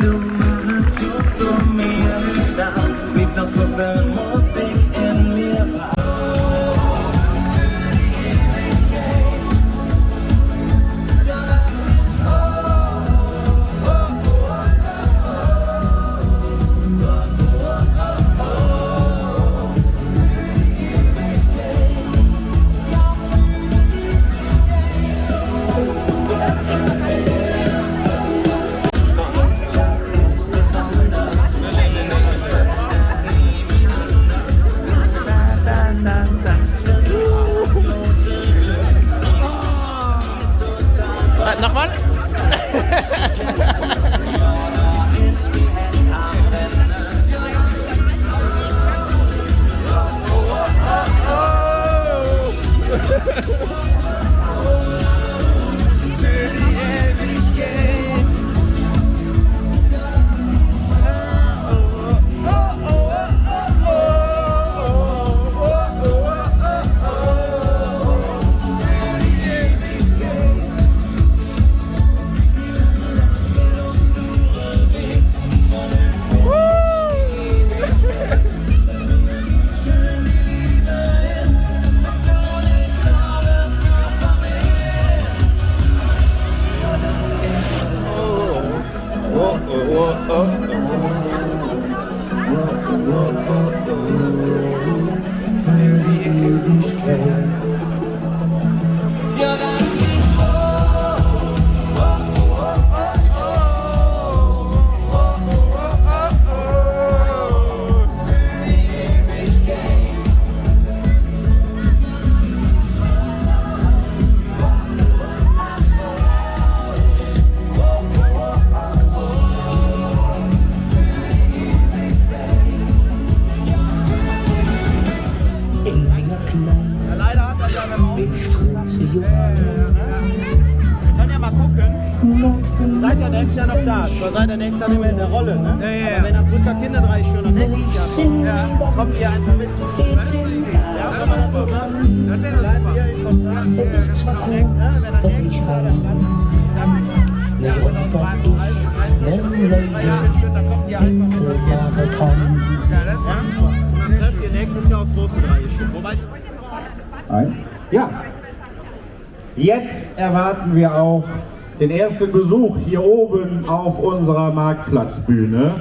du machst tut zu mir klar, wie noch so viel Musik in mir war. Nochmal? Für die Ewigkeit. Ja, dann Seid ja nächstes Jahr noch da. Ihr seid ja nächstes Jahr nicht mehr in der Rolle, ne? Ja. Aber wenn am Brücker Kinderreich schon noch nächstes Jahr kommt, kommt ihr einfach mit. Ja, das wäre super. Das wäre super. Bleiben wir in Kontakt. Wenn er nächstes Jahr dann ja, wenn er 3 Jahre dann kommt ihr einfach mit das Gäste. Ja, das ist super. Dann trefft ihr nächstes Jahr aufs große Dreieck. Wobei Ja, jetzt erwarten wir auch den ersten Besuch hier oben auf unserer Marktplatzbühne.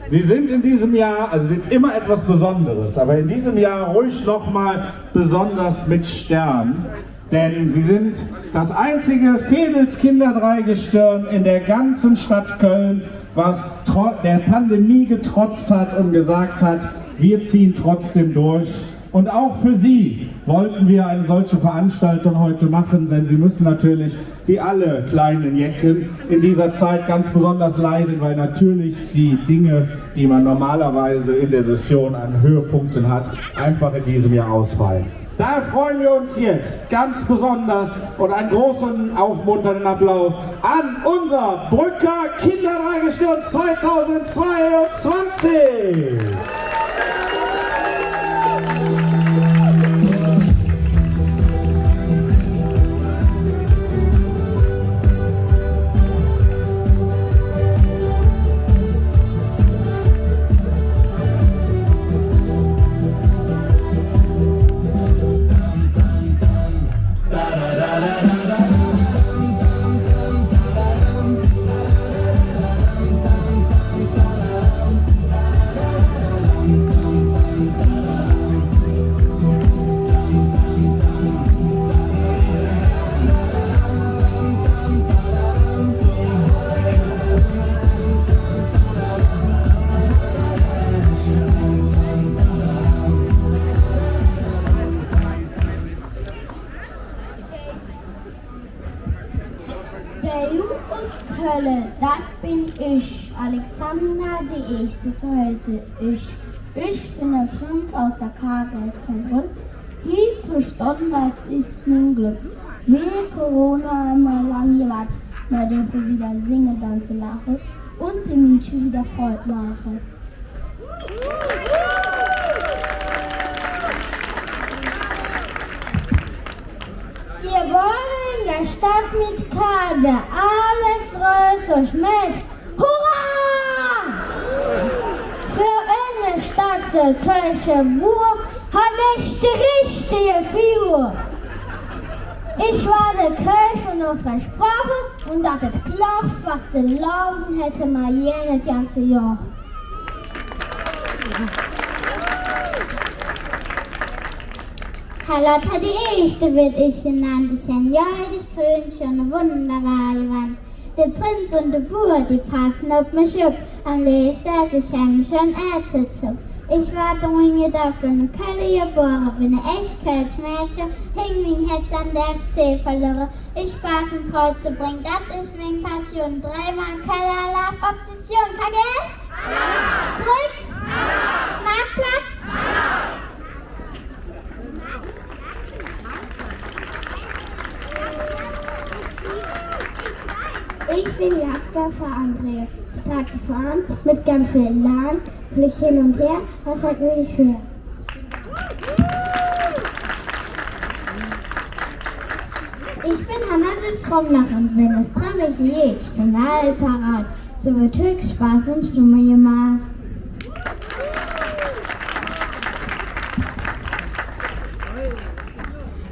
Sie sind in diesem Jahr, also sind immer etwas Besonderes, aber in diesem Jahr ruhig nochmal besonders mit Stern, denn sie sind das einzige Veedels Kinderdreigestirn in der ganzen Stadt Köln, was der Pandemie getrotzt hat und gesagt hat, wir ziehen trotzdem durch. Und auch für Sie wollten wir eine solche Veranstaltung heute machen, denn Sie müssen natürlich, wie alle kleinen Jecken, in dieser Zeit ganz besonders leiden, weil natürlich die Dinge, die man normalerweise in der Session an Höhepunkten hat, einfach in diesem Jahr ausfallen. Daher freuen wir uns jetzt ganz besonders und einen großen aufmunternden Applaus an unser Brücker Kinderdreigestirn 2022! Hölle, das bin ich, Alexander die Erste, so heiße ich. Ich bin der Prinz aus der KGS Köln. Hier zu Stunden, das ist mein Glück. Wie Corona einmal lang gewartet, wir dürfen wieder singen, tanzen, lachen und den Menschen wieder Freude machen. Wir wollen in der Stadt mit Kader, alle freut euch mit. Hurra! der Kirche Bur hat nicht die richtige Figur. Ich war der Kirche noch versprochen und dass es klappt, was zu laufen hätte mal jedes ganze Jahr. Carlotta die Erste wird ich genannt, ich ein jüdisch Krönchen, eine wunderbare Wand. Der Prinz und der Bur, die passen auf mich ab, am liebsten ich hem schon Ärzte zu. Ich war drin gedacht und in Köln geboren, bin ein echt Kölsch Mädchen, hing mein Herz an der FC verloren. Ich Spaß und Freude zu bringen, das ist meine Passion. Dreimal Keller, Love, Option, KGS? Brück? Marktplatz? Ich bin Jagdwaffe André. Ich trage Gefahren mit ganz viel Elan, flieg hin und her, was halt wirklich schwer. Ich bin Hannah Trommler und wenn es ziemlich geht, steht alle parat. So wird höchst Spaß und Stimme gemacht.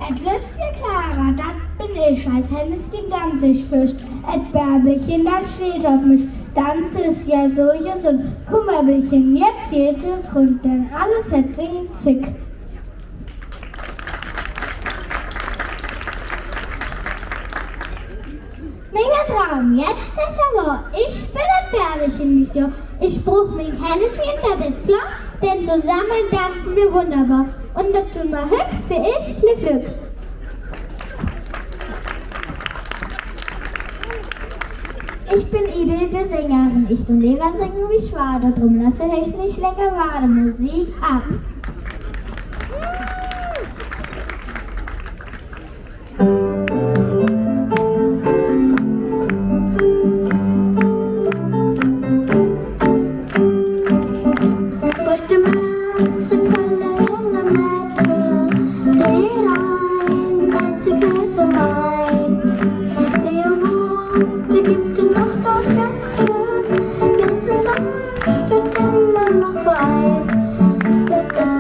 Et Lüsschen Clara, das bin ich, als Hennes die Danzigfisch. Et Bärbelchen, das steht auf mich. Danze ist ja solches und Kummerbelchen, jetzt geht es rund, denn alles hat singt zick. Mega Traum, jetzt ist er wahr. Ich bin ein Bärbelchen dieses Jahr. Ich bruch mein Henneschen, das ist klar, denn zusammen tanzen wir wunderbar. Und das tun wir Hück für ich, ne Glück. Ich bin Idel, die Sängerin. Ich und Leva singen wie Schwade. Drum lasse ich nicht länger warten. Musik ab. Da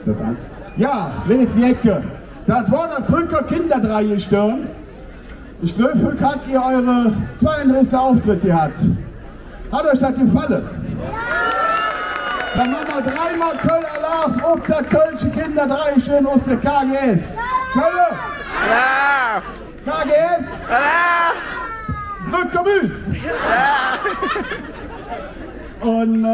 jetzt das an. Ja, Lev Jecke, das war das Brücker Kinderdreigestirn. Ich glaube, heute habt ihr eure 32. Auftritt gehabt. Hat euch das gefallen? Dann machen wir dreimal Kölner Love, ob das Kölsche Kinderdreigestirn aus der KGS. Kölle! Ja! KGS! Ja! Brückermüs! Und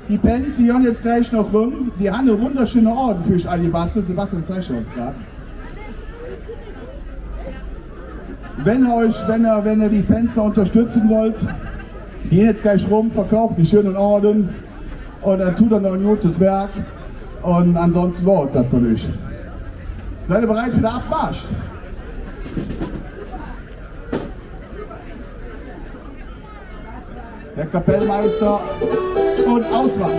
die Pens, die hören jetzt gleich noch rum. Die haben eine wunderschöne Orden für euch alle gebastelt. Sebastian zeigt uns gerade. Wenn ihr die Pens da unterstützen wollt, gehen jetzt gleich rum, verkauft die schönen Orden und dann tut er noch ein gutes Werk und ansonsten war das für euch. Seid ihr bereit für den Abmarsch? Der Kapellmeister und Ausmarsch.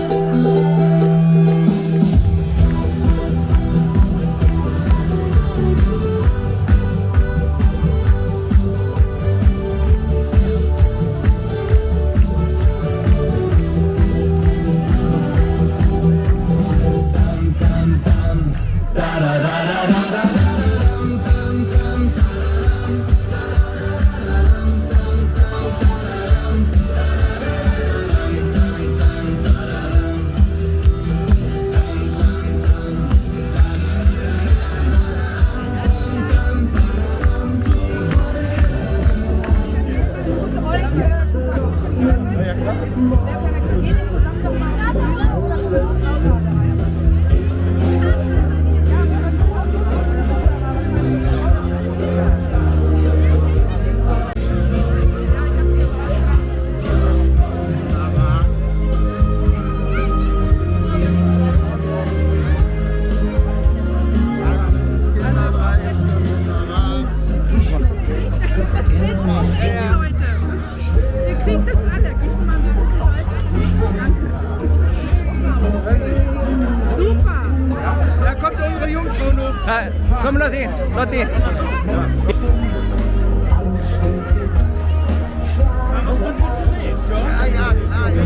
Komm, Lotti, Lotti.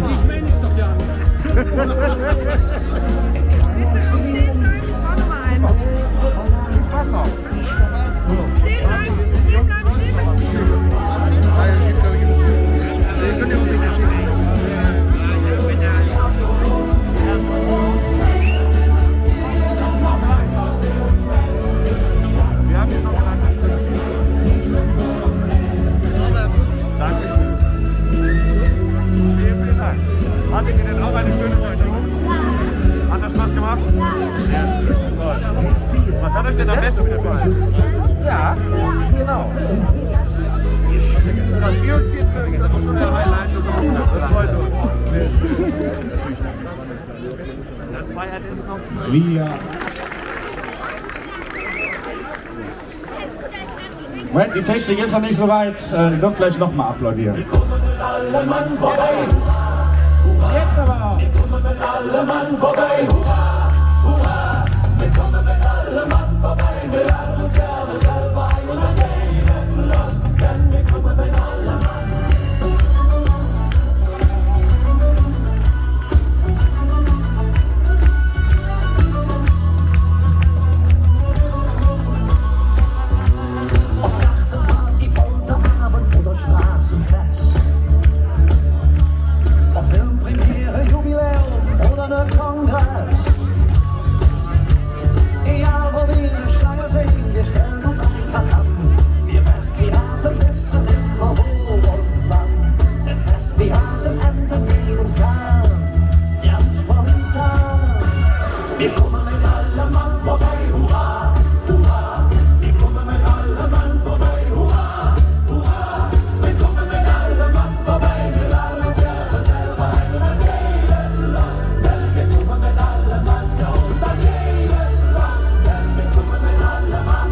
Die schmähen ist doch ja. Spaß noch. Hattet ihr denn auch eine schöne Session? Hat das Spaß gemacht? Ja. Was hat euch denn am besten gefallen? Ja, genau. Dass wir uns hier treffen, ist auch schon ein Highlight. Das freut uns. Das feiert jetzt noch. Wir. Moment, die Technik ist noch nicht so weit. Ihr dürft gleich nochmal applaudieren. Wir kommen mit allem Mann vorbei. Jetzt aber! Wir kommen mit allem Mann vorbei. Hurra, hurra. Wir kommen mit allem Mann vorbei. Wir laden uns gerne selber ein und dann gehen los. Denn wir kommen mit allem Mann. Ob nach der Party unter Abend oder Straßenfest. Ob Filmpremiere, Jubiläum oder ne Kongress. Egal wo wir eine Schlange sehen, wir stellen uns einfach an. Wir Festpiraten wissen immer wo und wann. Denn Festpiraten enden jeden Tag, ganz spontan. Wir kommen mit allem Mann vorbei, hurra, hurra. Wir kommen mit allem Mann vorbei, hurra, hurra. Wir kommen mit allem Mann vorbei, wir laden uns gerne selber ein und dann gehen los. Denn wir kommen mit allem Mann, ja und dann gehen los. Denn wir kommen mit allem Mann.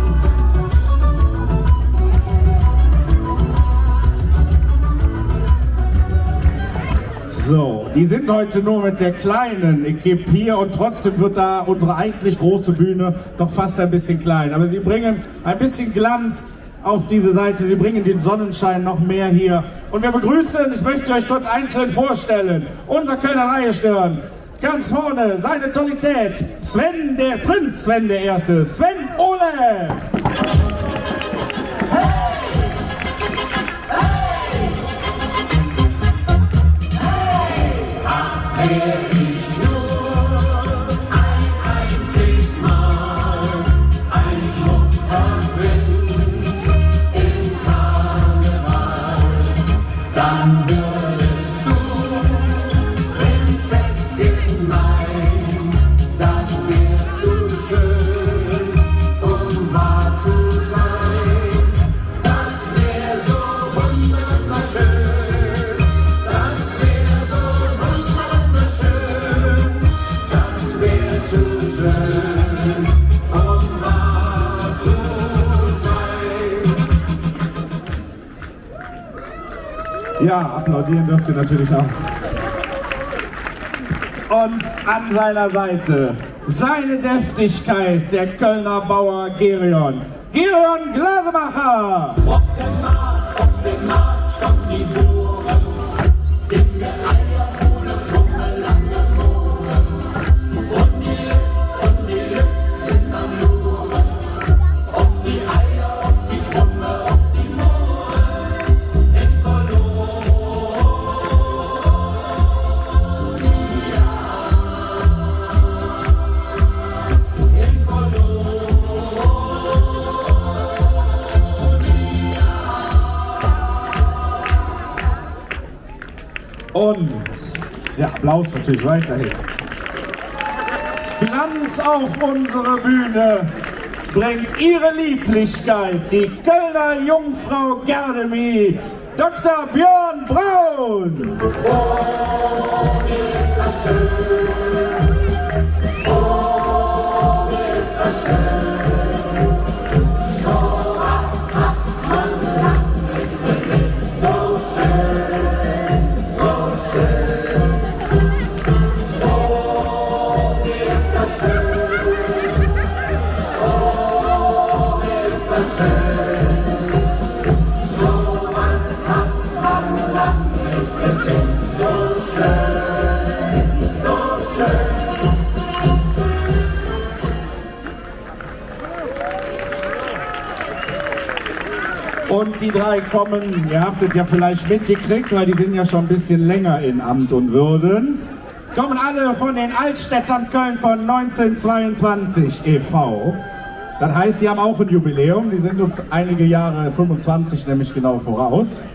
So, die sind heute nur mit der kleinen Equipe hier und trotzdem wird da unsere eigentlich große Bühne doch fast ein bisschen klein. Aber sie bringen ein bisschen Glanz auf diese Seite, sie bringen den Sonnenschein noch mehr hier. Und wir begrüßen, ich möchte euch kurz einzeln vorstellen, unser Kölner Reigestirn, Ganz vorne seine Totalität, Sven, der Prinz Sven der Erste, Sven Ole. Ja, applaudieren dürft ihr natürlich auch. Und an seiner Seite seine Deftigkeit, der Kölner Bauer Gerion. Gerion Glasemacher! Auf dem Markt kommen die Buren, in der Eierkuhle kommen lange Mohren. Und die Lück sind am Luren, ob die Eier, ob die Krumme, ob die Mohren. In Und ja, Applaus natürlich weiterhin. Glanz auf unsere Bühne bringt ihre Lieblichkeit, die Kölner Jungfrau Gardemie, Dr. Björn Braun. Und die drei kommen, ihr habt es ja vielleicht mitgekriegt, weil die sind ja schon ein bisschen länger in Amt und Würden, kommen alle von den Altstädtern Köln von 1922 e.V. Das heißt, die haben auch ein Jubiläum, die sind uns einige Jahre, 25 nämlich genau voraus.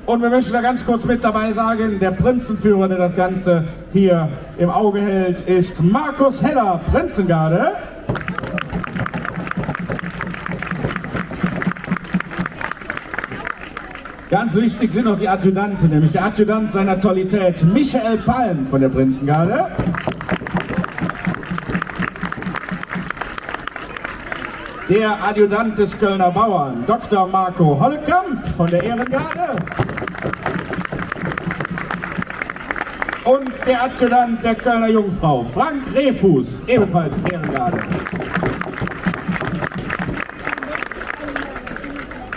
Und wir möchten da ganz kurz mit dabei sagen, der Prinzenführer, der das Ganze hier im Auge hält, ist Markus Heller, Prinzengarde. Ganz wichtig sind noch die Adjutanten, nämlich der Adjutant seiner Tollität, Michael Palm von der Prinzengarde. Der Adjutant des Kölner Bauern, Dr. Marco Hollekamp von der Ehrengarde. Und der Adjutant der Kölner Jungfrau, Frank Rehfuß, ebenfalls Ehrengarde.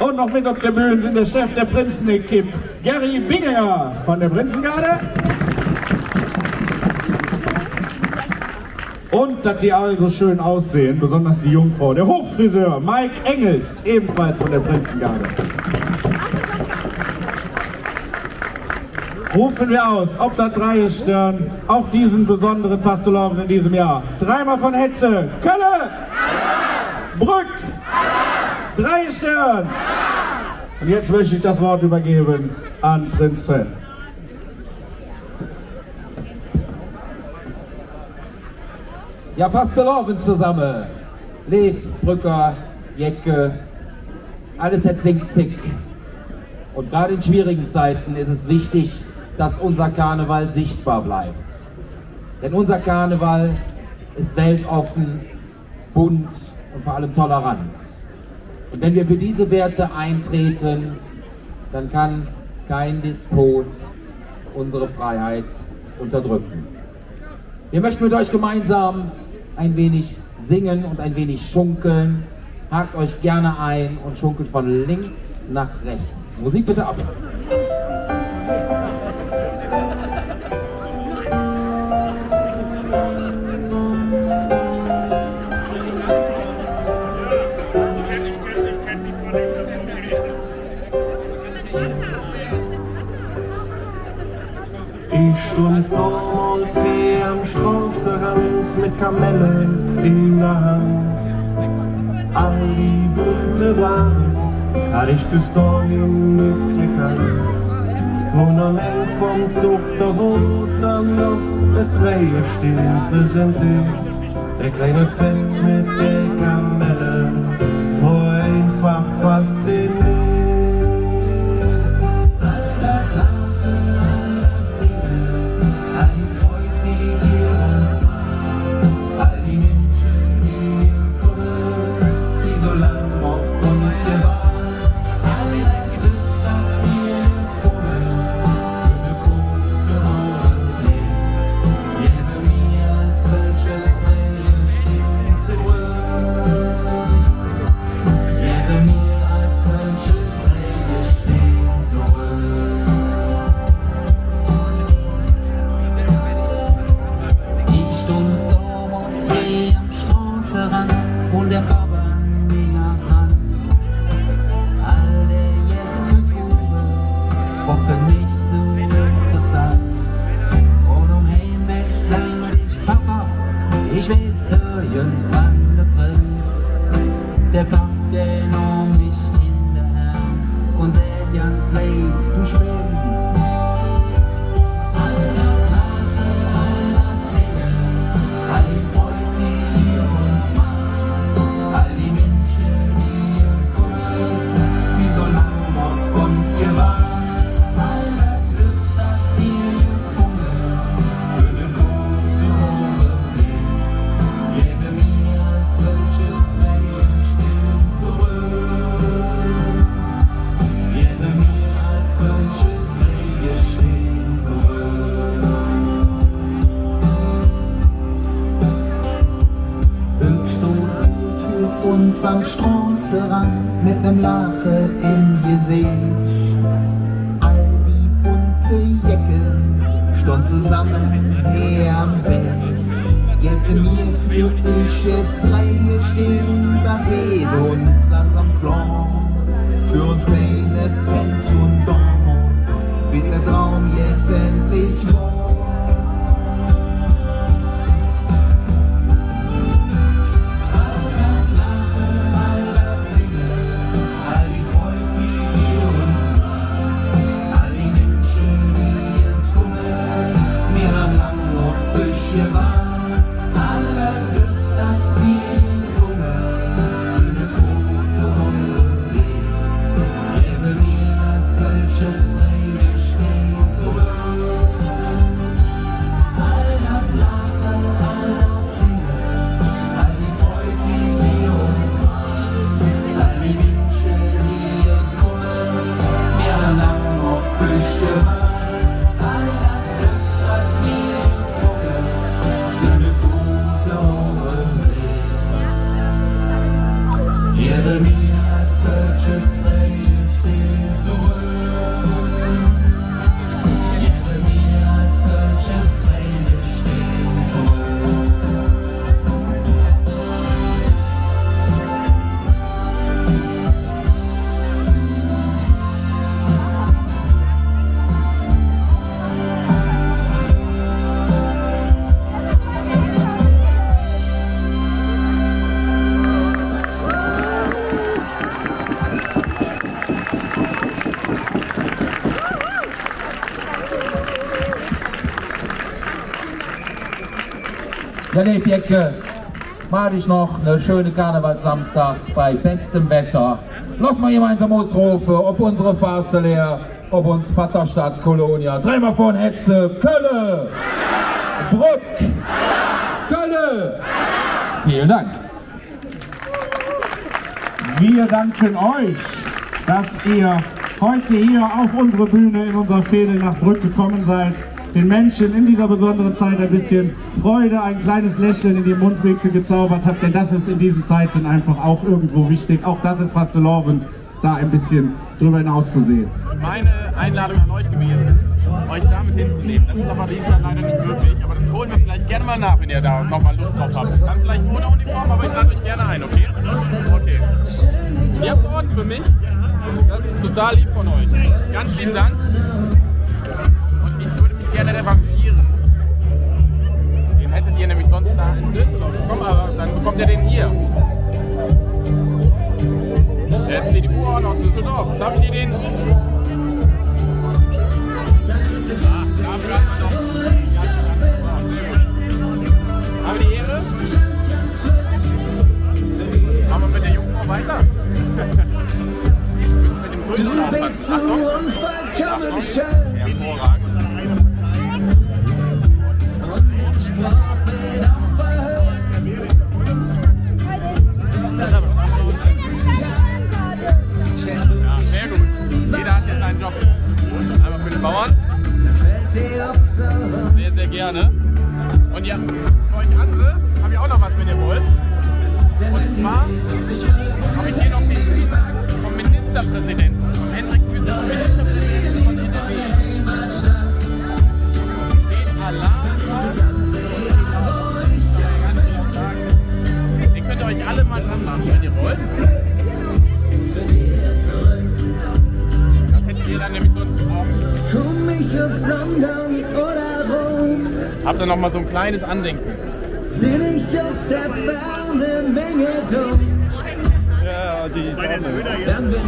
Und noch mit auf der Bühne sind der Chef der Prinzen-Equipe, Gary Binginger von der Prinzengarde. Und dass die alle so schön aussehen, besonders die Jungfrau, der Hochfriseur Mike Engels, ebenfalls von der Prinzengarde. Rufen wir aus, ob das Dreigestirn auf diesen besonderen Fastelovn in diesem Jahr. Dreimal von Hetze, Kölle, Brück, Dreigestirn. Und jetzt möchte ich das Wort übergeben an Prinz Sven. Ja, Fastelovn zusammen. Lev, Brücker, Jecke, alles hat singt. Und gerade in schwierigen Zeiten ist es wichtig, dass unser Karneval sichtbar bleibt. Denn unser Karneval ist weltoffen, bunt und vor allem tolerant. Und wenn wir für diese Werte eintreten, dann kann kein Despot unsere Freiheit unterdrücken. Wir möchten mit euch gemeinsam ein wenig singen und ein wenig schunkeln. Hakt euch gerne ein und schunkelt von links nach rechts. Musik bitte ab. Ich stund damals hier am Straßenrand mit Kamellen in der Hand. All die bunte Waren hatte ich bis dahin nicht gekannt. Und am Ende vom Zug, da wurde dann noch ein Dreher stehen präsentiert. Der kleine Fels mit der Kamelle war einfach fasziniert. Ich will irgendwann der Prinz, der packt den um mich in der Hand und sagt ganz leis, du schwimmst. Aller lachen, aller singen, all die Freude, die ihr uns macht, all die Menschen, die ihr kommen, die so lang auf uns hier waren. All das Glück, das wir gefunden, für eine gute Woche. Lebe mir als welches Leben still zurück. Lebe mir als welches Leben still zurück. Ich stod für uns am Straßenrand mit nem Lache im Gesicht. All die bunte Jecken stund zusammen hier am Weg. Jetzt in mir fühl ich jetzt Reihe stehen, da weht uns langsam klar. Für uns kleine Pension damals wird der Traum jetzt endlich wahr. All das Lachen, all das Singen, all die Freude, die wir uns macht, all die Menschen, die hier kommen, mir haben lang noch Bücher waren. Aller Glück, das wir gefunden, für eine gute Runde leben. Lebe mir als welches Leben steht zurück. All das Lachen, all das Singen, all die Freude, die wir uns machen, all die Menschen, die hier kommen, mir lang noch Bücher waren. All das Glück, das wir gefunden, für eine gute Lebe mir als welches Leben steht zurück. Lebe mir als welches Leben steht zurück. Ja, Leif Jecke, mal dich noch eine schöne Karnevalssamstag bei bestem Wetter. Lass mal gemeinsam ausrufen, ob unsere Fasterlehr, ob uns Vaterstadt Kolonia. Dreimal von Hetze, Kölle, Brück, Kölle. Vielen Dank. Wir danken euch, dass ihr heute hier auf unsere Bühne in unserer Fehde nach Brück gekommen seid. Den Menschen in dieser besonderen Zeit ein bisschen Freude, ein kleines Lächeln in die Mundwinkel gezaubert habt, denn das ist in diesen Zeiten einfach auch irgendwo wichtig. Auch das ist fastelovend, da ein bisschen drüber hinaus zu sehen. Meine Einladung an euch gewesen, euch damit hinzunehmen. Das ist aber diesmal leider nicht möglich, aber das holen wir vielleicht gerne mal nach, wenn ihr da nochmal Lust drauf habt. Dann vielleicht ohne Uniform, aber ich lade euch gerne ein, okay? Okay. Ihr habt Orden für mich. Das ist total lieb von euch. Ganz vielen Dank. Und ich würde mich gerne gerne revanchieren. Den hättet ihr nämlich sonst da in Düsseldorf bekommen, aber dann bekommt ihr den hier. Der CDU-Ort aus Düsseldorf. Darf ich dir den? Dafür hat man noch. Haben wir die Ehre? Machen wir mit der Jungfrau weiter? Mit dem Grünen aufpassen. Achtung. Hervorragend. Ja, sehr gut. Jeder hat jetzt einen Job. Einmal für den Bauern. Sehr, sehr gerne. Und ja, für euch andere habe ich auch noch was, wenn ihr wollt. Und zwar habe ich hier noch den vom Ministerpräsidenten, von Hendrik Wüst, vom Ministerpräsidenten von NRW. Steht Alarm drauf. Den könnt ihr euch alle mal anmachen, wenn ihr wollt. Das hättet ihr dann nämlich sonst auch. Komm ich aus London oder Rom? Habt ihr noch mal so ein kleines Andenken? Seh ich aus der Ferne Menge dumm? Ja, die Dann bin